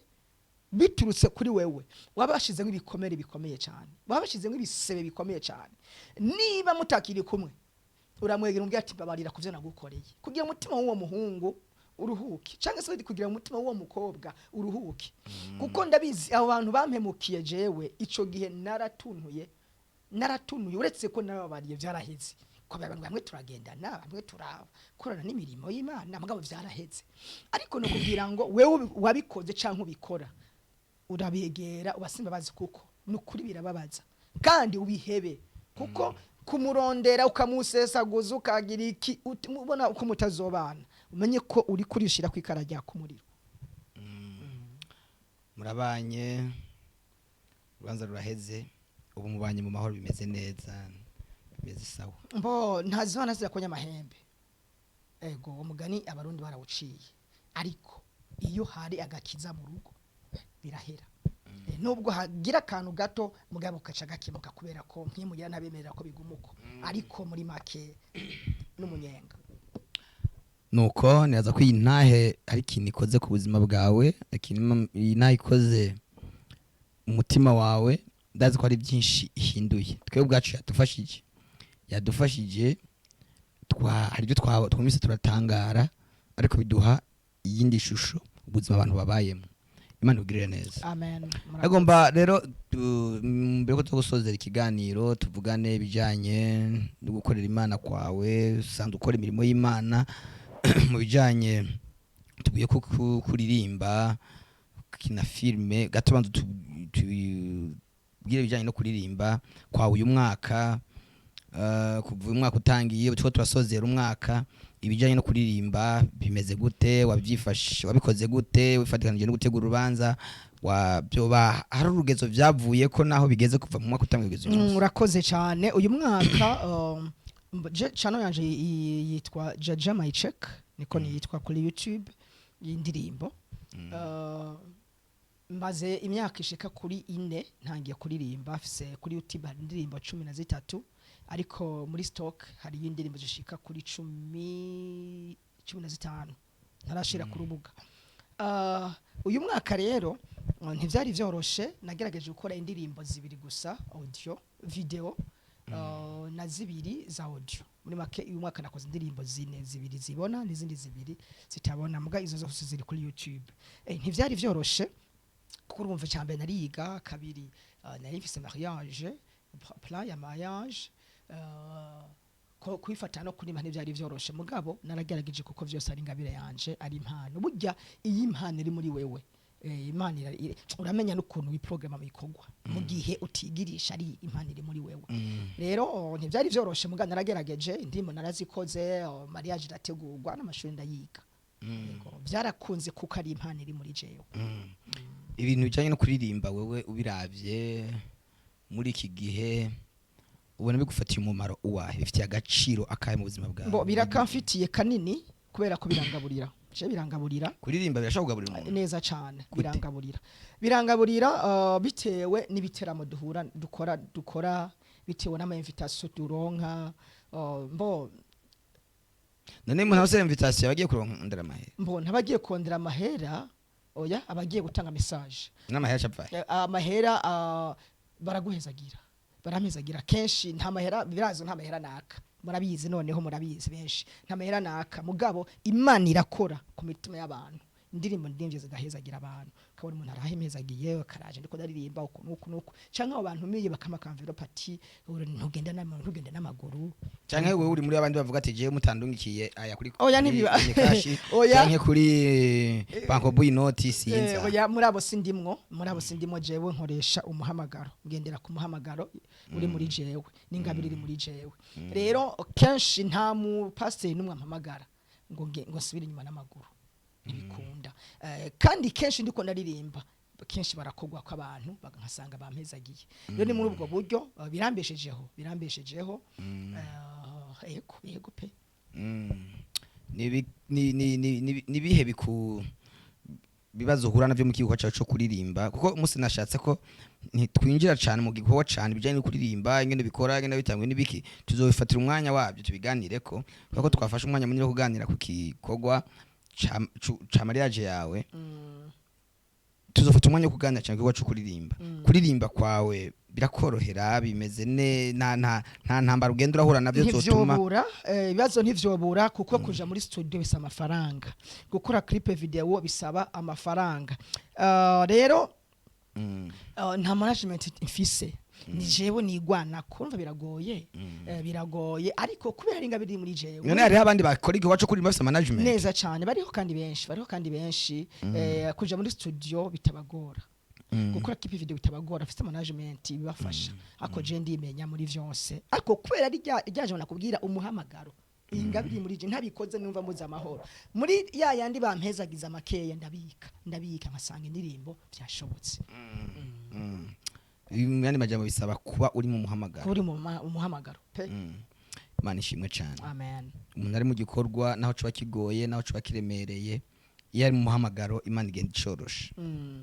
biturutse kuri wewe wabashize nk'ibikomere bikomeye cyane wabashize nk'ibisebe bikomeye cyane niba mutakiri kumwe uramwegera umbwira ati babarira kuvyo nagukoreye kugira umutima w'uwo muhungu uruhuki cyangwa se kugira umutima w'uwo mukobwa uruhuki kuko ndabizi abo bantu bampemukiye jewe ico gihe naratunuye uretse ko nababariye vyaraheze ko bamwe turagendana bamwe turakorana n'imirimo y'Imana mugabo vyaraheze ariko no kugira ngo wewe wabikoze canke ubikora urabegera ubasimba bazi kuko nukuri birababaza kandi ubihebe kuko kumurondera ukamusesaguza ukagira iki ubona uko mutazobana umenye ko uri kurishira kwikarajya ku muriro murabanye ubanza ruraheze ubu mubanye mu mahoro bimeze neza bimeze sawa ntazibana zira konya mahembe ego umugani abarundi barawuciye ariko iyo hari agakiza mu rugo birahera nubwo hagira akantu gato mugabo kaca gakemuka kubera ko nkimugira nabemerera ko bigumuko ariko muri make n'umunyenga nuko niraza ko intahe ari ikintu ikoze ku buzima bwawe intahe ikoze umutima wawe ndazi ko ari byinshi ihinduye twebwe ubwacu yadufashije hari ibyo twumvise turatangara ariko biduha iyindi shusho ubuzima abantu babayemo Imana ugirire neza amen agomba rero mbere ko tugusozera ikiganiro tuvugane bijanye no gukorera Imana kwawe usanzwe ukora imirimo y'Imana mu bijanye tubuye kuririmba kina filme gatobanza tubwire bijanye no kuririmba kwa uyu mwaka kuva uyu mwaka utangiye tuko turasozera umwaka ibijanye no kuririmba bimeze gute wabyifashe wabikoze gute wifatikanije no gutegura urubanza wabyoba hari urugezo byavuye ko naho bigeze kuva mu mwaka utamwe kugeza uyu munsi. urakoze cyane uyu mwaka channel yanje yitwa Jaja My Check niko niyitwa kuri YouTube y'indirimbo maze imyaka ishika kuri 4 ntangiye kuririmba afise kuri YouTube hari indirimbo 13 ariko muri stock hari indirimbo zishika kuri 15 ntarashira ku rubuga. Uyu mwaka rero ntivyari vyoroshe nagerageje gukora indirimbo zibiri gusa audio video na zibiri za audio muri make uyu mwaka nakoze indirimbo zibiri zibona n'izindi zibiri zitabona muga izo zose ziri kuri YouTube. Ntivyari vyoroshe kuko urumva cyambere nariga kabiri nari mfise mariage plan ya mariage ko kwifata no kurima ntivyari vyoroshe mugabo naragerageje kuko vyose ari ngabire yanje ari impano burya iyi impano iri muri wewe imana uramenya n'ukuntu wiprograma bikorwa mu gihe utigirisha ari impano iri muri wewe rero ntivyari vyoroshe mugabo naragerageje indimo narazikoze mariage irategurwa n'amashuri ndayiga byarakunze kuko ari impano iri muri jewe. Ibintu bijanye no kuririmba wewe ubiravye muri iki gihe ubona bigufatiye umumaro uwahe bifitiye agaciro akaye mu buzima bwawe? Bo birakamfitiye kanini kubera ko birangaburira birangaburira kuririmba birashobora kugaburira umuntu neza cyane birangaburira bitewe n'ibiteramo dukora bitewe n'ama invitation duronka mbo none mu hose invitation abagiye kurondera amahera mbo ntabagiye kurondera amahera oya abagiye gutanga message n'amahera chapfaye amahera baramezagira kenshi nta mahera birazo nta mahera naka murabizi noneho murabizi benshi nta mahera naka mugabo imana irakora ku mitima y'abantu indirimbo ndimvye zigahezagira abantu kabone umuntu arahemezagiye karaje ndiko ndaririmba uku canke abantu miye bakamakamvero pati ntugenda n'amaguru canke wewe uri muri abandi bavuga ati je mutandungikiye aya kuri oya nibiba canke kuri banko boy note sinza oya muri abo sindimwo jewe nkoresha umuhamagaro ngendera ku muhamagaro uri muri jewe n'ingabiri iri muri jewe rero kenshi nta mu pastor n'umwe ampamagara ngo nsubire inyuma n'amaguru ntibikunda kandi kenshi ndiko ndaririmba kenshi barakogwa ko abantu bagansanga bampezagiye rero ni muri ubwo buryo birambeshejeho yego pe nibihe bibazo uhura navyo mu kigo cyacu cyo kuririmba kuko umunsi nashatse ko ntitwinjira cyane mu gikorwa cyane bijanye no kuririmba ingene bikora ingene bitangwe nibiki tuzobifatira umwanya wabyo tubiganire ko kuko twafashe umwanya munini wo kuganira ku gikorwa cha mariage yawe tuzofata umwanya wo kuganira cyane ku cyo kuririmba kwawe birakorohera bimeze nta ntambara ugenda urahura navyo zotuma ibibazo ntivyobura kuko kuja muri studio bisa amafaranga gukora clip video bisaba amafaranga rero nta management mfise ni jewe nigwana kumva biragoye ariko kubera ingabiri muri jewe none hari abandi bakora igihe wacu kuri bafise management neza cyane bariho kandi benshi kuja muri studio bitabagora gukora clip video bitabagora afite management bibafasha ako je ndimenya muri vyose ariko kubera ryaje nakubwira umuhamagaro ingabiri muri je ntabikoze numva muza amahoro muri yandi bampezagiza makeya ndabika nkasanga indirimbo byashobotse yani majambo bisaba kuba uri mu muhamagaro umuhamagaro pe Imana ishimwe cyane amen umuntu ari mu gikorwa naho cuba kigoye naho cuba kiremereye iyo ari mu muhamagaro Imana igenda icorosha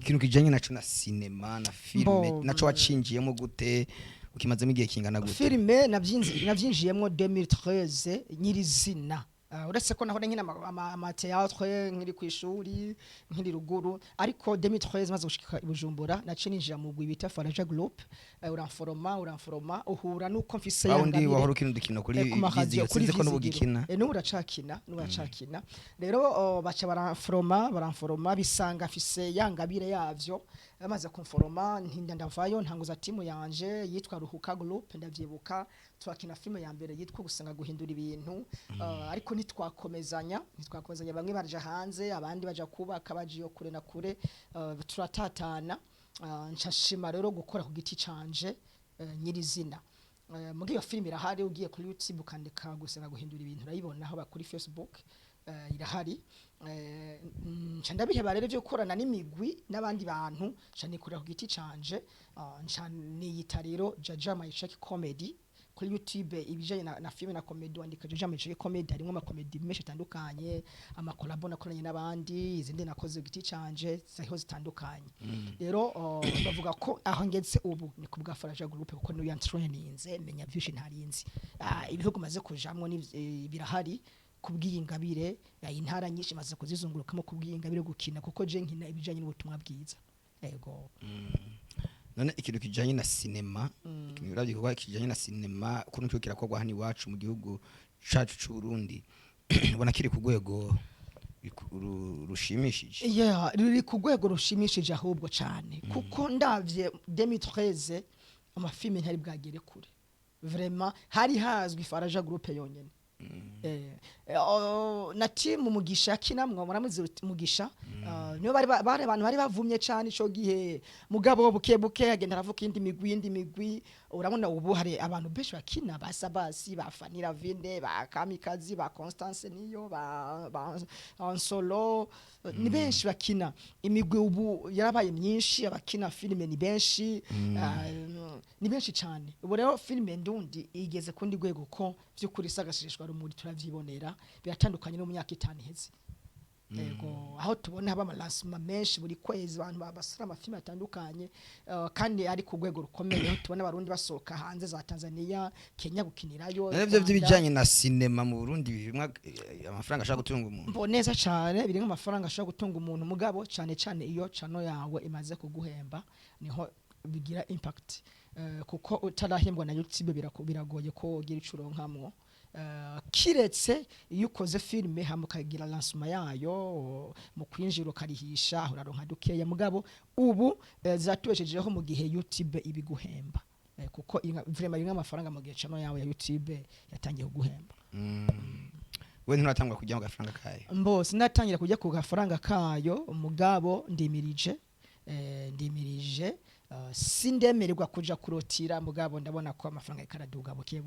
ikintu kijanye naco na cinema na filme naco wacinjiyemo gute ukimazemo igihe kingana gute filme navyinjiyemo 2013 nyirizina uretse ko nahora nkina ama théâtre nkiri kwishuri nkiri ruguru ariko 2013 maze gushika ibujumbura nace ninjira mu gwibita Faraja Group uramforoma uhura nuko mfise yangabire wahora ukina dukino kuri Viziyo sinze ko n'ubugikina n'uracakina rero baca baramforoma bisanga mfise yangabire yavyo bamaze kumforoma ntinda ndavayo ntanguza timu yanje yitwa Ruhuka Group ndavyibuka twakina filme ya mbere yitwa gusenga guhindura ibintu ariko ntitwakomezanya bamwe baje hanze abandi baje kubaka bajiyo kure na kure turatatana nshashima rero gukora ku giti canje nyirizina muri iyo filme irahari ugiye kuri YouTube ukandika gusenga guhindura ibintu urayibona aho bakuri Facebook irahari nca ndabiheba rero byo gukorana n'imigwi n'abandi bantu nca nikorera ku giti canje nca niyita rero Jaja Mayishaki Comedy kuri YouTube ibijanye na filme na comedy wandika Jaja Mayishaki Comedy harimo ama comedy menshi atandukanye ama collabo nakoranye n'abandi izindi nakoze ku giti canje zaho zitandukanye rero bavuga ko aho ngeze ubu ni kubwa Faraja Group kuko niyo yantraininze menya byinshi ntarinzi ibihugu maze kujamwo birahari kubwiyingabire intara nyinshi maze kuzizungurukamo kubwiyingabire gukina kuko je nkina ibijanye n'ubutumwa bwiza yego none ikintu kijanye na cinema ikintu uravye kuba kijanye na cinema kuno cyo kirakorwa hani wacu mu gihugu cacu c'u Burundi ubona kiri ku rwego rushimishije ruri ku rwego rushimishije ahubwo cyane kuko ndavye 2013 amafilme ntari bwagere kure vraiment hari hazwi Faraja Group yonyene na team Mugisha kinamwe muramuzi Mugisha niyo bari abantu bari bavumye cyane ico gihe mugabo buke agenda aravuka indi migwi urabona ubu hari abantu benshi bakina basabasi bafanira vinde ba Kamikazi ba Constance niyo ba Solo ni benshi bakina imigwi ubu yarabaye myinshi abakina filime ni benshi cyane ubu rero filime ndundi igeze kundi rwego ko byukuri sagashishwa rumuri turavyibonera biratandukanye no mu myaka 5 iheze yego aho tubona haba amalasma menshi buri kwezi abantu babasura amafilme atandukanye kandi ari ku rwego rukomeye tubona abarundi basoka hanze za Tanzania Kenya gukinirayo navyo by'ibijanye na cinema mu Burundi birimwa amafaranga ashaka gutunga umuntu mboneza cyane biri nk'amafaranga ashaka gutunga umuntu mugabo cyane iyo chano yawe imaze kuguhemba niho bigira impact kuko utarahembwa na YouTube biragoye ko ugira icuronkamwo kiretse iyo ukoze filme hamukagira lancement yayo mu kwinjira ukarihisha uraronka dukeya mugabo ubu zatubeshejeho mu gihe YouTube ibiguhemba kuko vraiment rimwe amafaranga mu gihe chano yawe ya YouTube yatangiye kuguhemba we nturatangwa kujya mu gafaranga kayo mbo sinatangira kujya ku gafaranga kayo mugabo ndimirije sindemererwa kuja kurotira mugabo ndabona ko amafaranga ikaraduga buke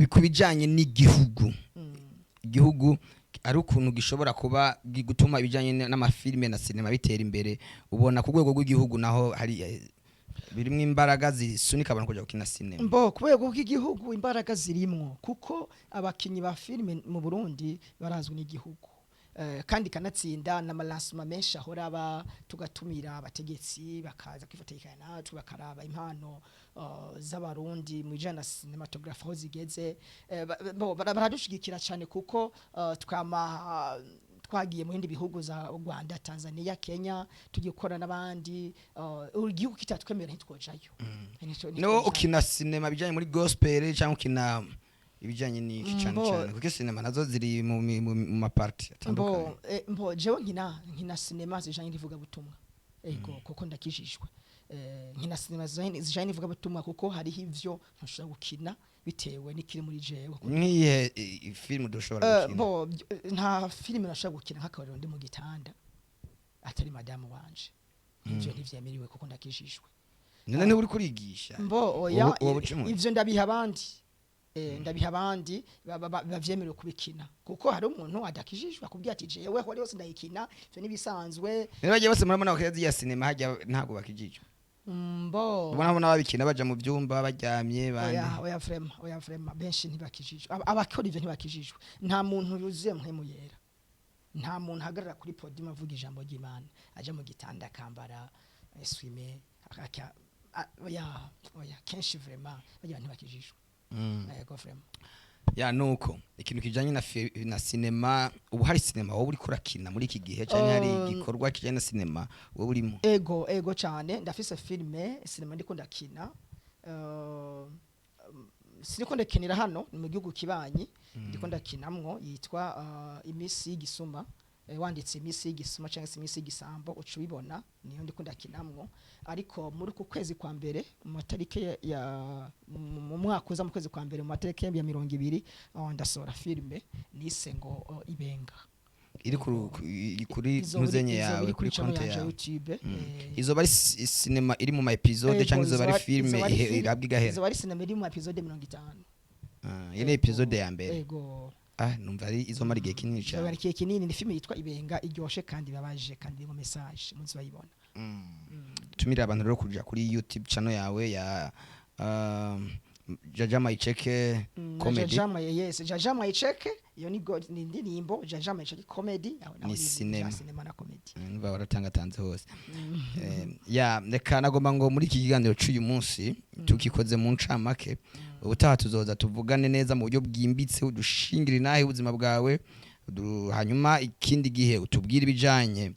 kubijanye n'igihugu igihugu ari ukuntu gishobora kuba gutuma ibijanye n'amafilme na cinema bitera imbere ubona ku rwego rw'igihugu naho hari birimwe imbaraga zisunika abantu kuja gukina cinema mbo ku rwego rw'igihugu imbaraga zirimwo kuko abakinyi ba filme mu Burundi barazwi n'igihugu kandi kanatsinda n'amalansma menshi ahora aba tugatumira abategetsi bakaza kwifatikana natwe bakaraba impano z'abarundi mu jana cinematographe aho zigeze baradushigikira cyane kuko twagiye mu bindi bihugu za Rwanda Tanzania Kenya tugikora n'abandi igihugu kitatwemera ntitwojayo no ukina cinema bijanye muri gospel cyangwa ukina ibijanye n'iki cyane kuko cinema nazo ziri mu maparti atandukanye mbo jewe nkina cinema zijanye n'ivuga butumwa ego kuko ndakijishwe nkina cinema zijanye n'ivuga butumwa kuko hari ivyo ntushobora gukina bitewe n'ikiri muri jewe nk'iye film dushobora gukina bo nta film nashobora gukina nk'akarero ndi mu gitanda atari madamu wanje ivyo ntivyemeriwe kuko ndakijishwe none uri kurigisha mbo oya ivyo ndabiha abandi bavyemerewe kubikina kuko hari umuntu adakijishwa kubwira ati jewe hori yose ndayikina ivyo nibisanzwe bagiye bose murabona bakezi ya cinema hajya ntago bakijijwe mbo ubona babikina baja mu byumba baryamye bandi oya vrema benshi ntibakijijwe abakora ivyo ntibakijijwe nta muntu yuzuye mpemu yera nta muntu hagarara kuri podium avuga ijambo ry'Imana aje mu gitanda akambara swime oya kenshi vrema bagiye ntibakijijwe yego vrema ya nuko ikintu kijanye na cinema ubu hari cinema wowe uri kurakina muri iki gihe cyane hari igikorwa kijanye na cinema wowe urimo ego cyane ndafise filme cinema ndiko ndakina siniko ndakinira hano mu gihugu kibanyi ndiko ndakinamwo yitwa imisi y'igisuma wanditse imisi y'igisuma cyangwa se imisi y'igisambo ucubibona niyo ndiko ndakinamwo ariko muri ku kwezi kwa mbere mu matarike mu mwaka uza mu kwezi kwa mbere mu matarike ya 20 ndasora filme nise ngo Ibenga iri kuri muzenye yawe kuri konte ya YouTube izo bari cinema iri mu ma episode cyangwa izo bari filme irabwa igahera izo bari cinema iri mu episode 50 iyi ni episode ya mbere yego numva ari izomara igihe kinini cyane izomara igihe kinini. Ni filime yitwa Ibenga, iryoshe kandi ibabaje kandi irimo message muzi bayibona. tumira abantu rero kuja kuri YouTube channel yawe ya Jaja Maicheke comedy. Jaja Maicheke iyo ni indirimbo. Jaja Maicheke comedy ni cinema na comedy. Niba waratangatanze hose. Reka nagomba ngo muri iki kiganiro cy'uyu munsi tukikoze mu ncamake, ubutaha tuzoza tuvugane neza mu buryo bwimbitse, udushingira inahe ubuzima bwawe, hanyuma ikindi gihe utubwire ibijanye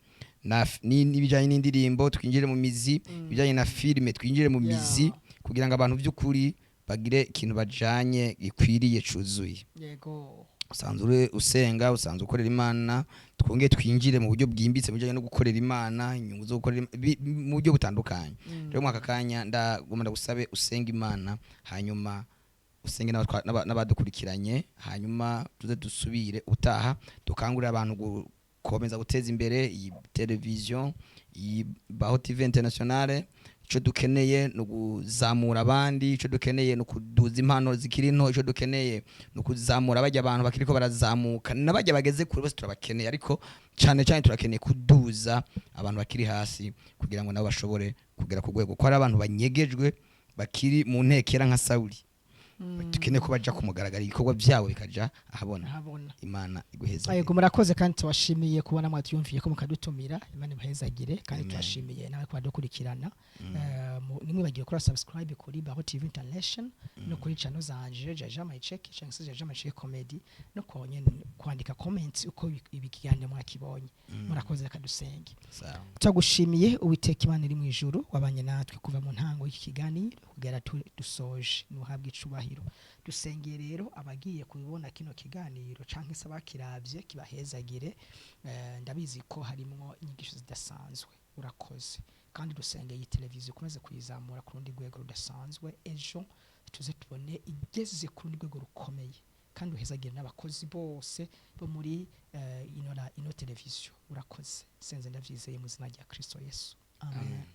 n'ibijanye n'indirimbo, twinjire mu mizi, ibijanye na filime twinjire mu mizi, kugira ngo abantu by'ukuri bagire ikintu bajanye gikwiriye cuzuye. Yego usanzwe usenga, usanzwe ukorera Imana, twongeye twinjire mu buryo bwimbitse mu bijanye no gukorera Imana, inyungu zo gukorera mu buryo butandukanye. Rero mwaka kanya ndagomba gusabe usenga Imana, hanyuma usenge n'abadukurikiranye, hanyuma tuze dusubire utaha dukangurira abantu gukomeza guteza imbere iyi television, iyi Baho TV Internationale. Ico dukeneye no kuzamura abandi, ico dukeneye no kuduza impano zikiri nto, ico dukeneye no kuzamura abajya abantu bakiriko barazamuka, nabajya bageze kuri bose turabakeneye, ariko cyane cyane turakeneye kuduza abantu bakiri hasi kugira ngo nabo bashobore kugera ku rwego, ko ari abantu banyegejwe bakiri mu ntekera nka Sauli. Tukeneye ko baja kumugaragara ibikorwa byabo bikaja ahabona. Imana iguheza. Yego murakoze kandi tubashimiye kubona mwatiyumviye ko mukadutumira. Imana ibahezagire kandi tubashimiye nawe kuba dukurikirana. Nimwe bagiye kuri subscribe kuri Baho TV International no kuri channel zanje Jaja Maicheke cyangwa se Jaja Maicheke comedy, no kwandika comments uko ibikiganiro mwakibonye. Murakoze kadusenge. Tutagushimiye Uwiteka Imana iri mu ijuru, wabanye natwe kuva mu ntango y'iki kiganiro kugera dusoje. Nuhabwe icubahiro. Dusengeye rero abagiye kubibona kino kiganiro canke se abakiravye kibahezagire. Ndabizi ko harimwo inyigisho zidasanzwe. Urakoze kandi dusengeye iyi televiziyo kumeze kuyizamura ku rundi rwego rudasanzwe, ejo tuze tubone igeze ku rundi rwego rukomeye, kandi uhezagire n'abakozi bose bo muri ino televiziyo. Urakoze senze ndavyizeye mu izina rya Kristo Yesu, amen.